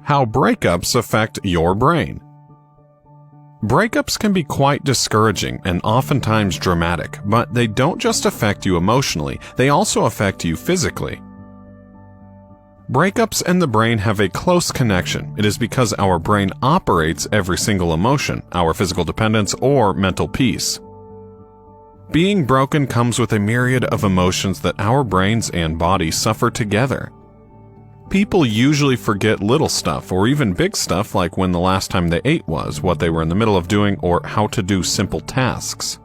How breakups affect your brain. Breakups can be quite discouraging and oftentimes dramatic, but they don't just affect you emotionally, they also affect you physically. Breakups and the brain have a close connection. It is because our brain operates every single emotion, our physical dependence, or mental peace. Being broken comes with a myriad of emotions that our brains and body suffer together. People usually forget little stuff or even big stuff like when the last time they ate was, what they were in the middle of doing, or how to do simple tasks.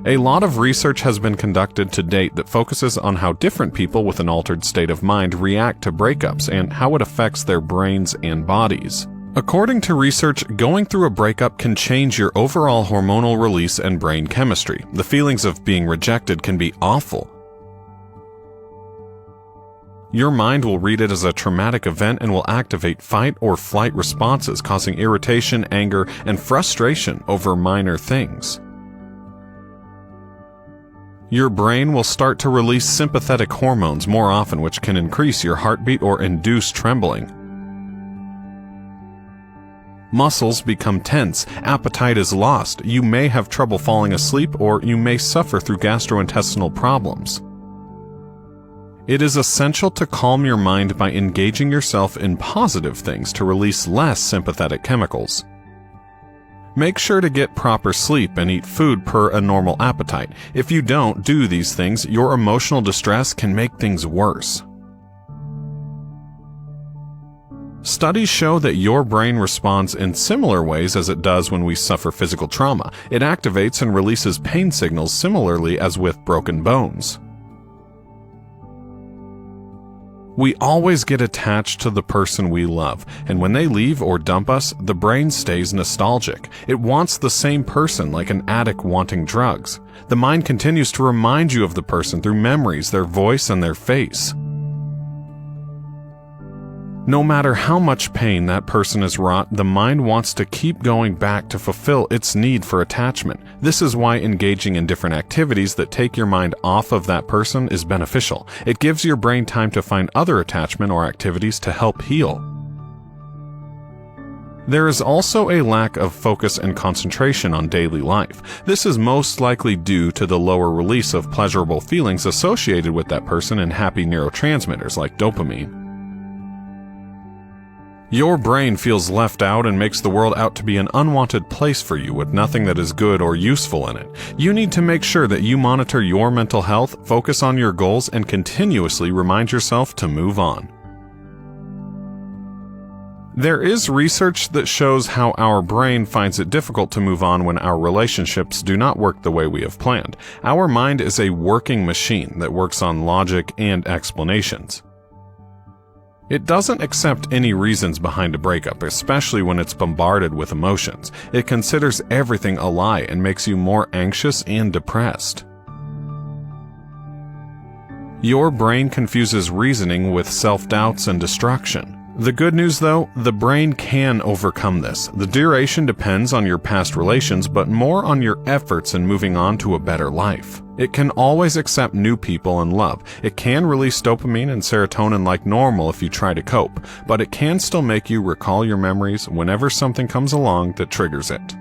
A lot of research has been conducted to date that focuses on how different people with an altered state of mind react to breakups and how it affects their brains and bodies. According to research, going through a breakup can change your overall hormonal release and brain chemistry. The feelings of being rejected can be awful. Your mind will read it as a traumatic event and will activate fight or flight responses, causing irritation, anger, and frustration over minor things. Your brain will start to release sympathetic hormones more often, which can increase your heartbeat or induce trembling. Muscles become tense, appetite is lost, you may have trouble falling asleep, or you may suffer through gastrointestinal problems. It is essential to calm your mind by engaging yourself in positive things to release less sympathetic chemicals. Make sure to get proper sleep and eat food per a normal appetite. If you don't do these things, your emotional distress can make things worse. Studies show that your brain responds in similar ways as it does when we suffer physical trauma. It activates and releases pain signals similarly as with broken bones. We always get attached to the person we love, and when they leave or dump us, the brain stays nostalgic. It wants the same person, like an addict wanting drugs. The mind continues to remind you of the person through memories, their voice, and their face. No matter how much pain that person has wrought, the mind wants to keep going back to fulfill its need for attachment. This is why engaging in different activities that take your mind off of that person is beneficial. It gives your brain time to find other attachment or activities to help heal. There is also a lack of focus and concentration on daily life. This is most likely due to the lower release of pleasurable feelings associated with that person and happy neurotransmitters like dopamine. Your brain feels left out and makes the world out to be an unwanted place for you with nothing that is good or useful in it. You need to make sure that you monitor your mental health, focus on your goals, and continuously remind yourself to move on. There is research that shows how our brain finds it difficult to move on when our relationships do not work the way we have planned. Our mind is a working machine that works on logic and explanations. It doesn't accept any reasons behind a breakup, especially when it's bombarded with emotions. It considers everything a lie and makes you more anxious and depressed. Your brain confuses reasoning with self-doubts and destruction. The good news though, the brain can overcome this. The duration depends on your past relations, but more on your efforts in moving on to a better life. It can always accept new people and love. It can release dopamine and serotonin like normal if you try to cope, but it can still make you recall your memories whenever something comes along that triggers it.